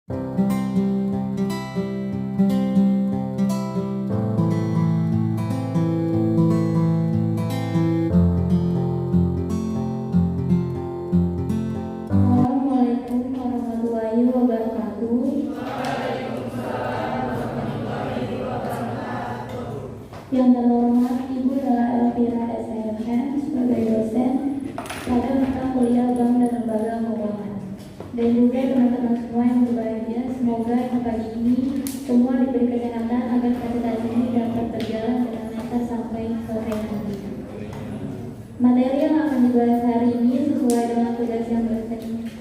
Assalamualaikum warahmatullahi wabarakatuh. Yang terhormat Ibu Dela Elvira SMN sebagai dosen pada mata kuliah Bank dan Lembaga Keuangan, dan juga teman-teman semua yang berbahagia. Semoga yang pagi ini semua diberi kesehatan agar presentasi ini dapat berjalan dengan lancar sampai sore nanti. Materi yang akan dibahas hari ini sesuai dengan tugas yang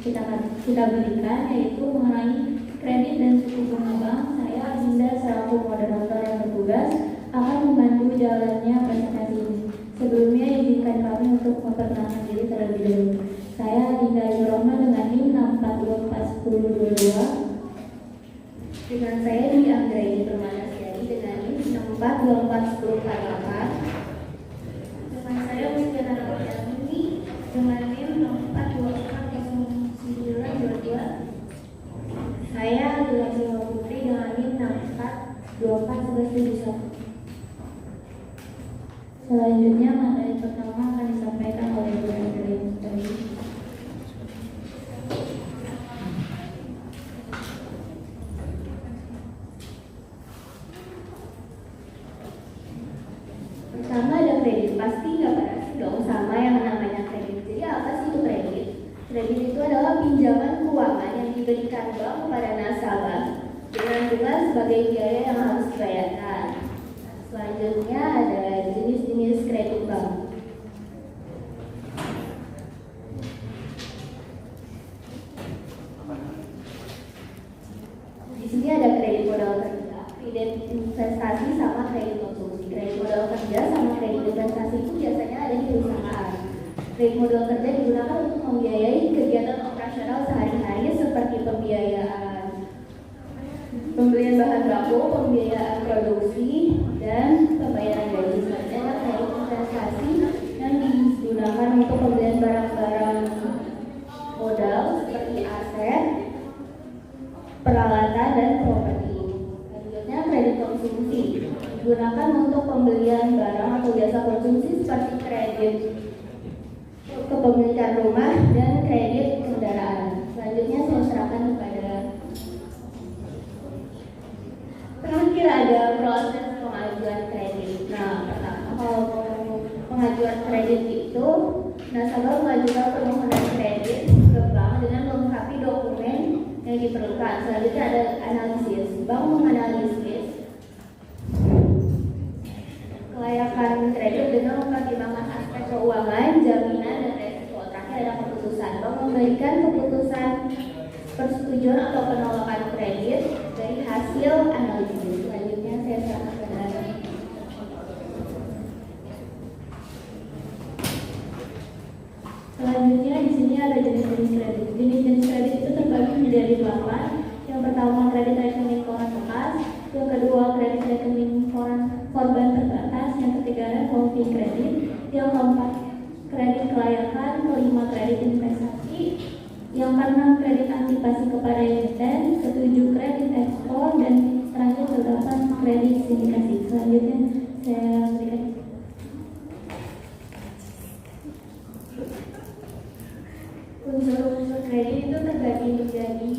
kita berikan, yaitu mengenai kredit dan suku bunga bank. Saya Azinda selaku moderator yang bertugas akan membantu jalannya presentasi ini. Sebelumnya izinkan kami untuk memperkenalkan diri terlebih dahulu. Saya Azinda Yuroma dengan NIM 6424022. Dengan saya di Anggraini Permanasiari dengan NIM 6241048. Dengan saya Mustina Ramadhani dengan NIM 642400922. Saya Adalah Jawa Putri dengan NIM 6424171. Selanjutnya materi pertama akan disampaikan oleh Bu Anggraini. Pertama ada kredit. Pasti nggak pada asing dong sama yang namanya kredit. Jadi apa sih itu kredit? Kredit itu adalah pinjaman keuangan yang diberikan bank kepada nasabah dengan bunga sebagai biaya yang harus dibayarkan. Selanjutnya ada jenis-jenis kredit bank. Di sini ada kredit modal kerja, kredit investasi sama kredit konsumsi. Kredit modal kerja sama kredit investasi itu biasanya ada di perusahaan. Kredit modal kerja digunakan untuk membiayai kegiatan operasional sehari-hari seperti pembelian bahan baku, pembiayaan produksi, dan pembayaran gaji. Selanjutnya kredit investasi yang digunakan untuk pembelian barang-barang modal seperti aset, peralatan, dan properti. Selanjutnya kredit konsumsi digunakan untuk pembelian barang atau jasa konsumsi seperti kredit kepemilikan rumah dan kredit kendaraan. Selanjutnya saya serahkan kepada terakhir ada proses pengajuan kredit. Nah, pertama kalau pengajuan kredit itu nasabah mengajukan permohonan kredit ke bank dengan melengkapi dokumen yang diperlukan. Selanjutnya ada analisis. Bank menganalisis kelayakan kredit dengan mempertimbangkan aspek keuangan, jaminan, dan resiko. Terakhir ada keputusan. Bank memberikan keputusan persetujuan atau penolakan kredit dari hasil analisis. Selanjutnya saya serahkan kepada Selanjutnya di sini ada jenis-jenis kredit. Jenis-jenis kredit itu terbagi menjadi 8. Yang pertama kredit rekening koran bekas, yang kedua kredit rekening korban terbatas, yang ketiga revolving kredit, yang keempat kredit kelayakan, kelima kredit investasi, yang keenam kredit antisipasi kepada emiten, ketujuh kredit ekspor, dan terakhir ke-8 kredit sindikasi. Selanjutnya saya berikan unsur-unsur kredit itu terbagi menjadi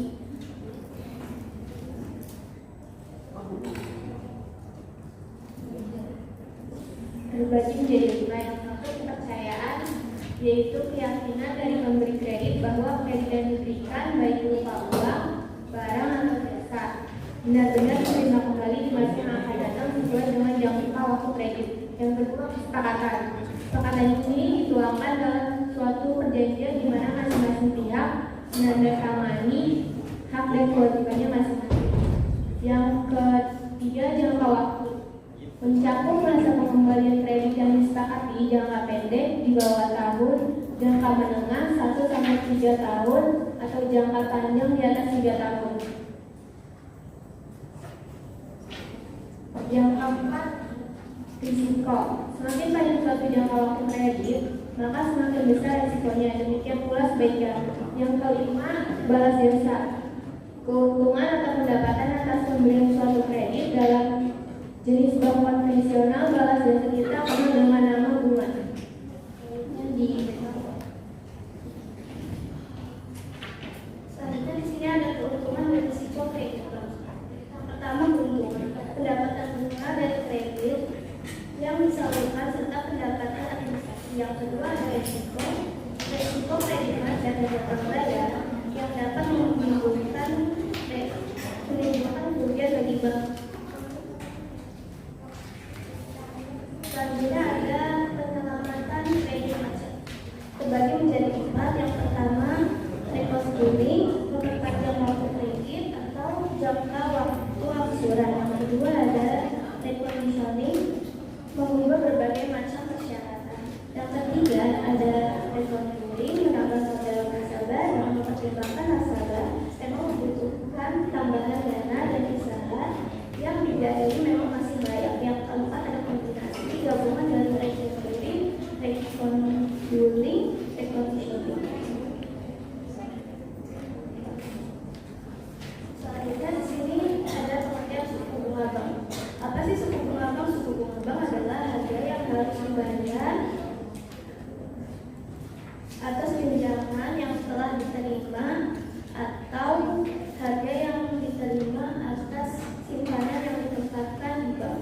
lima. Yang satu kepercayaan, yaitu keyakinan dari pemberi kredit bahwa kredit yang diberikan baik berupa uang, barang, atau jasa benar-benar diterima kembali di masa yang akan datang sesuai dengan jangka waktu kredit. Yang kedua kesepakatan. Kesepakatan ini dituangkan dalam suatu perjanjian di mana masing-masing pihak menandatangani hak dan kewajibannya masing-masing. Yang ketiga jangka waktu. Mencakup masa pengembalian kredit yang disepakati jangka pendek di bawah tahun, jangka menengah 1-3 tahun, atau jangka panjang di atas 3 tahun. Yang keempat, risiko. Semakin panjang suatu jangka waktu kredit, maka semakin besar risikonya. Demikian pula sebaliknya. Yang kelima, balas jasa. Keuntungan atau pendapatan atas pembelian suatu kredit dalam jenis bank konvensional balas jasa kita penuh dengan nama bunga. Selanjutnya di sini ada keuntungan dan risiko kredit. Yang pertama, keuntungan pendapatan bunga dari kredit yang disalurkan serta pendapatan administrasi. Yang kedua ada risiko kredit macet dan jangka bayar yang dapat menimbulkan kerugian bagi bank. Selanjutnya ada penyelamatan kredit macet. Terbagi menjadi 4. Yang pertama, repossessing, memperpanjang waktu kredit atau jangka waktu angsuran. Yang kedua ada reconditioning, mengubah berbagai macam persyaratan. Yang ketiga ada reconditioning, menambah modal nasabah yang mempertimbangkan nasabah memang membutuhkan tambahan dana dan usaha yang dibiayai memang masih banyak. Yang keempat ada kombinasi gabungan dari reconditioning, reconditioning. Selanjutnya di sini ada pengertian suku bunga bank. Apa sih suku bunga bank? Suku bunga bank adalah harga yang harus dibayar atas pinjaman yang telah diterima atau harga yang diterima atas simpanan yang ditempatkan di bank.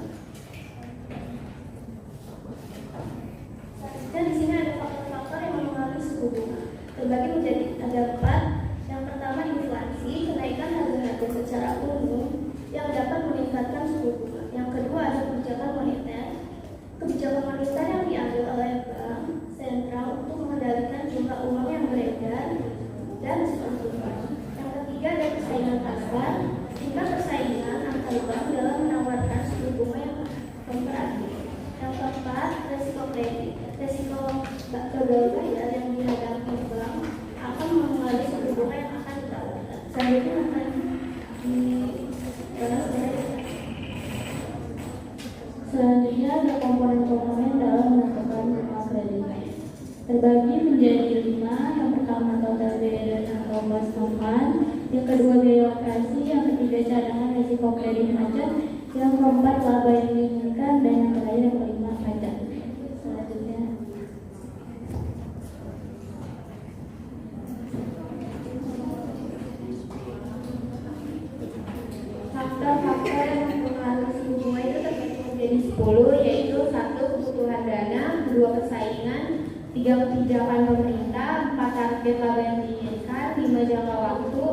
Selanjutnya di sini ada faktor-faktor yang mempengaruhi suku bunga. Terbagi menjadi ada 4. Yang pertama inflasi, kenaikan harga-harga secara umum yang dapat meningkatkan suku bunga. Yang kedua ada kebijakan moneter. Kebijakan moneter yang diambil oleh bank sentral untuk mengendalikan jumlah uang yang beredar dan seterusnya. Yang ketiga ada persaingan pasar. Jika persaingan antar bank dalam menawarkan suku bunga yang kooperatif. Yang keempat resiko kredit. Resiko gagal bayar yang dihadapi bank akan mengalami suku bunga yang akan ditawarkan. Selanjutnya akan Selanjutnya ada komponen-komponen dalam menentukan bunga kredit. Terbagi menjadi 5. Yang pertama total biaya dan ongkos tambahan. Yang kedua biaya operasi. Yang ketiga cadangan risiko kredit macet. Yang keempat laba yang diinginkan. Dan yang terakhir yang kelima pajak. Selanjutnya faktor-faktor yang mempengaruhi suku bunga itu terbagi menjadi 10, yaitu 1. Kebutuhan dana, 2. Persaingan, 3. Kebijakan pemerintah, 4. Target laba yang diinginkan, 5. Jangka waktu,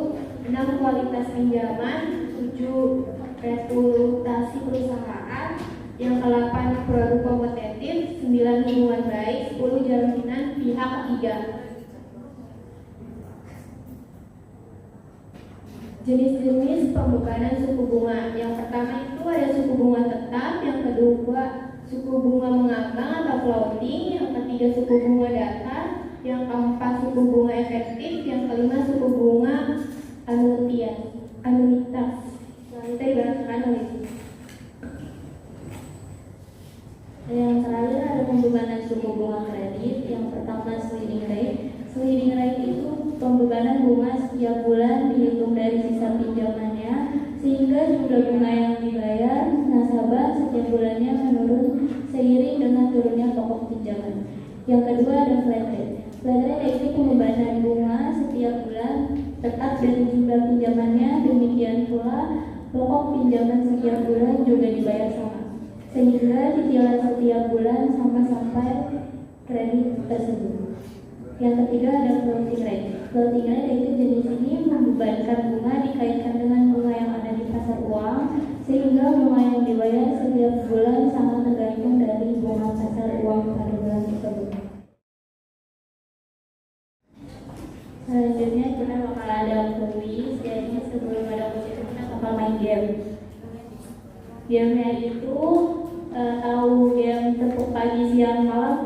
6. Kualitas pinjaman, 7. Reputasi perusahaan, yang ke-8 produk kompetitif, 9. Hubungan baik, 10. Jaminan pihak ketiga. Jenis-jenis pembukaan suku bunga. Yang pertama itu ada suku bunga tetap, yang kedua suku bunga mengambang atau floating, yang ketiga suku bunga datar, yang keempat suku bunga efektif, yang kelima suku bunga anuitas. Kita ibaratkan anuitas. Yang terakhir ada pembebanan suku bunga kredit. Yang pertama sliding rate. Sliding rate itu pembebanan bunga setiap bulan dihitung dari sisa pinjamannya, sehingga jumlah bunga yang dibayar nasabah setiap bulannya menurun seiring dengan turunnya pokok pinjaman. Yang kedua ada flat rate. Flat rate yaitu pembebanan bunga setiap bulan tetap dari jumlah pinjamannya, demikian pula pokok pinjaman setiap bulan juga dibayar sama, sehingga cicilan setiap bulan sama sampai kredit tersebut. Yang ketiga ada floating rate. Floating rate yaitu jenis ini membebankan bunga dikaitkan dengan bunga yang ada di pasar uang, sehingga bunga yang dibayar setiap bulan sangat tergantung dari bunga pasar uang pada bulan tersebut. Selanjutnya kita bakal ada kuis, jadi sebelum ada kuis itu kita bakal main game. Gamenya itu tahu game tepuk pagi siang malam.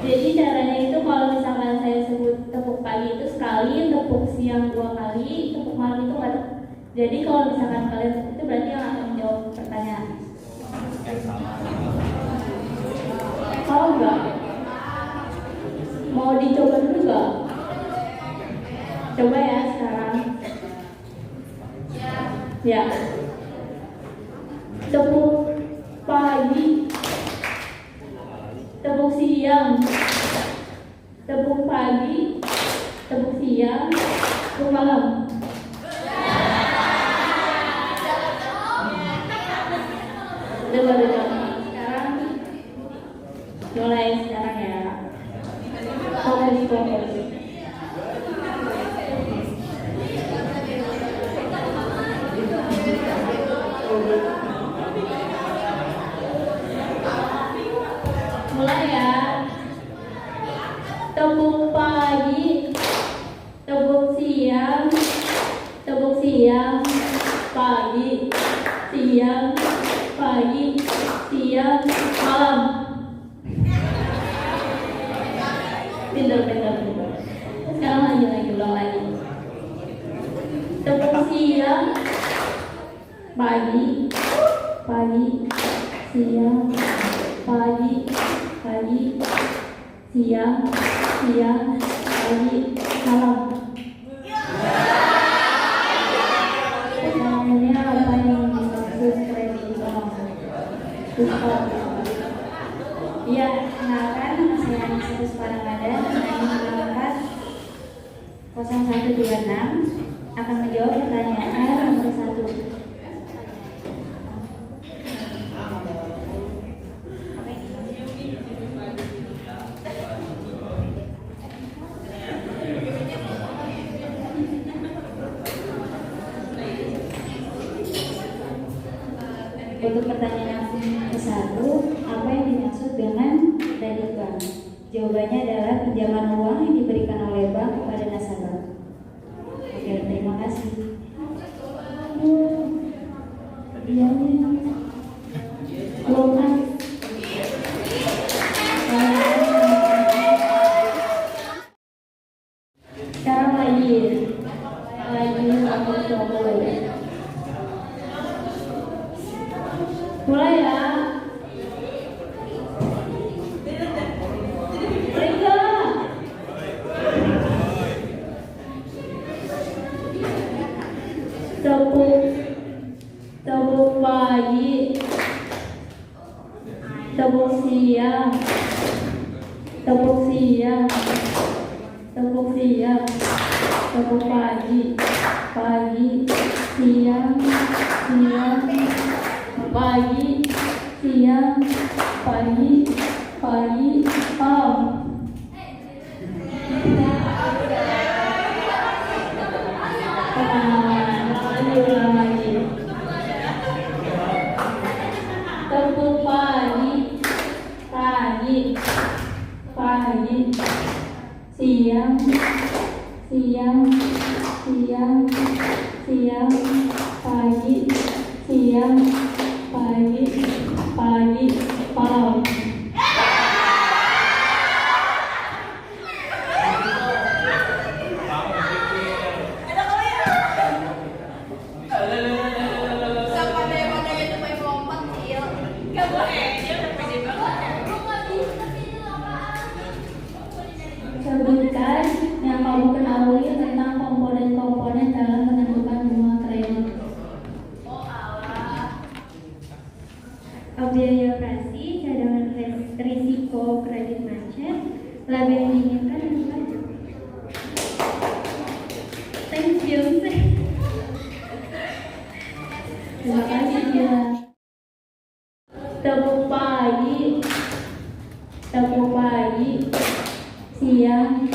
Jadi caranya itu kalau misalkan saya sebut tepuk pagi itu sekali, tepuk siang 2 kali, tepuk malam itu enggak. Jadi kalau misalkan kalian itu berarti yang akan menjawab pertanyaan. Kalau enggak, mau dicoba dulu enggak? Coba ya sekarang. Ya. Tepuk pagi, tepuk siang, tepuk pagi, tepuk siang, tepuk malam. Coba. Sekarang mulai sekarang ya. Fokus. Mulai ya. Tepuk pagi, tepuk siang, pagi, siang, malam. Pintar. Sekarang ulang lagi. Tepuk siang, pagi, siang, siang, pagi, malam. Pertanyaannya apa yang dimaksud Iya, kenalkan saya Anissa Ramadan. Saya mengangkat 0126 akan menjawab pertanyaan nomor 1. Untuk pertanyaan ke-1, apa yang dimaksud dengan kredit bank? Jawabannya adalah pinjaman uang yang diberikan oleh bank kepada nasabah. Oke, terima kasih. Sekarang lagi nomor 20. Mulai ya. Tepuk pagi, tepuk siang, tepuk pagi, siang, malam. Tepuk pagi, siang, pagi, malam. Sebutkan yang kamu ketahui tentang komponen-komponen dalam menentukan bunga kredit. Biaya operasi, cadangan risiko kredit macet, laba yang diinginkan dan pajak. Thank you. Terima kasih ya. Tepuk pagi, siang,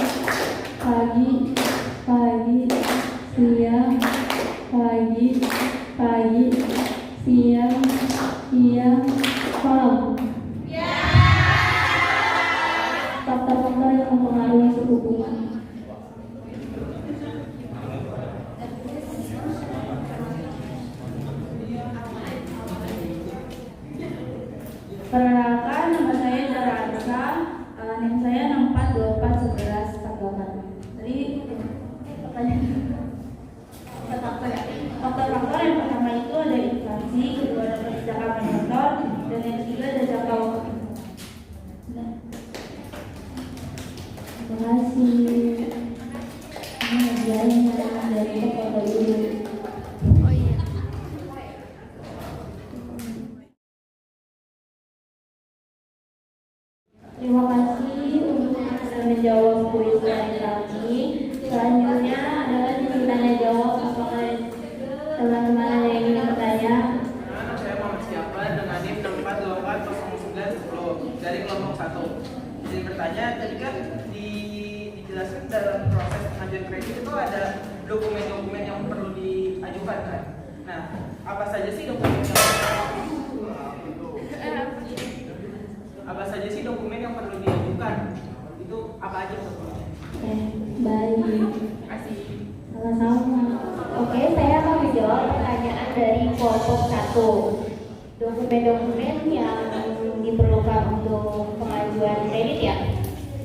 siang, malam. Faktor-faktor yang mempengaruhi suku bunga. Perkenalkan, nama saya Zara Anissa, NIM saya 64241148. Jadi faktor-faktor yang pertama itu ada inflasi, kedua ada jangka motor, dan yang ketiga ada jangka waktu. Terima kasih. Ini yang dari foto dulu. Oh iya. Terima kasih untuk sudah menjawab kuis dari kami. Selanjutnya adalah sesi tanya jawab. Apakah teman-teman ada yang ingin bertanya? Saya Muhammad Siapa dengan NIM 64280910 dari kelompok 1. Jadi bertanya, tadi kan dijelaskan dalam proses pengajuan kredit itu ada dokumen-dokumen yang perlu diajukan kan? Nah, apa saja sih dokumen yang perlu diajukan? Itu apa aja dokumennya? Baik. Kasih. Sama-sama. Oke, saya akan menjawab pertanyaan dari kelompok 1. Dokumen-dokumen yang diperlukan untuk pengajuan kredit ya,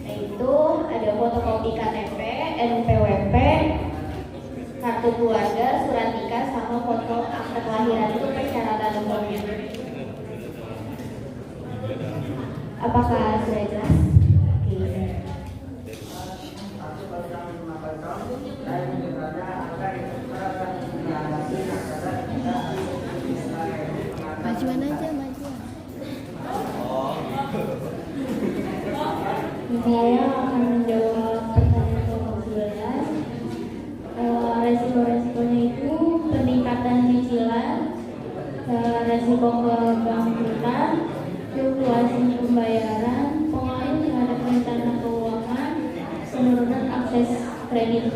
yaitu ada fotokopi KTP, NPWP, kartu keluarga, surat nikah, sama foto akte kelahiran. Itu persyaratan umumnya. Apakah sudah jelas? Oke. Majuan aja, majuan. Saya akan menjawab pertanyaan kelompok 11. Resiko-resikonya itu peningkatan cicilan, resiko kebangkrutan, fluktuasi pembayaran, pengaruh terhadap rencana keuangan, penurunan akses kredit.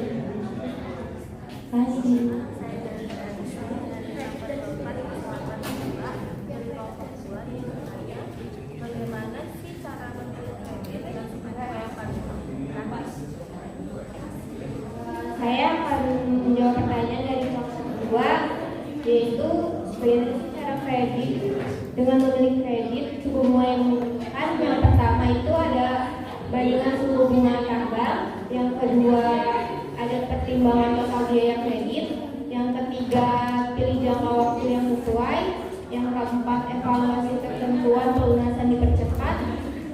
Kasih. Bagaimana sih cara membeli kredit dan supaya Saya akan menjawab pertanyaan dari kelompok 2, yaitu sebenarnya cara kredit. Dengan memilih kredit, suku bunga yang menentukan. Yang pertama itu ada bandingan suku bunga antar bank. Yang kedua ada pertimbangan total biaya kredit. Yang ketiga pilih jangka waktu yang sesuai. Yang keempat evaluasi ketentuan pelunasan dipercepat.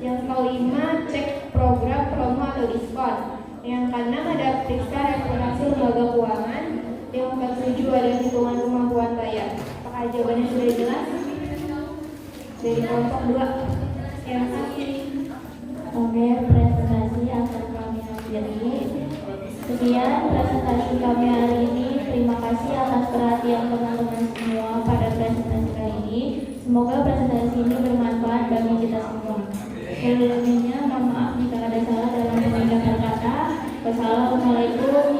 Yang kelima cek program promo atau diskon. Yang keenam ada periksa reputasi lembaga keuangan. Yang ketujuh ada hitungan kemampuan bayar. Apakah jawabannya sudah jelas? Dari kelompok 2. Terima kasih. Oke, presentasi akan kami akhiri. Sekian presentasi kami hari ini. Terima kasih atas perhatian teman-teman semua pada presentasi kali ini. Semoga presentasi ini bermanfaat bagi kita semua. Sebelumnya, mohon maaf jika ada salah dalam penyampaian kata. Wassalamualaikum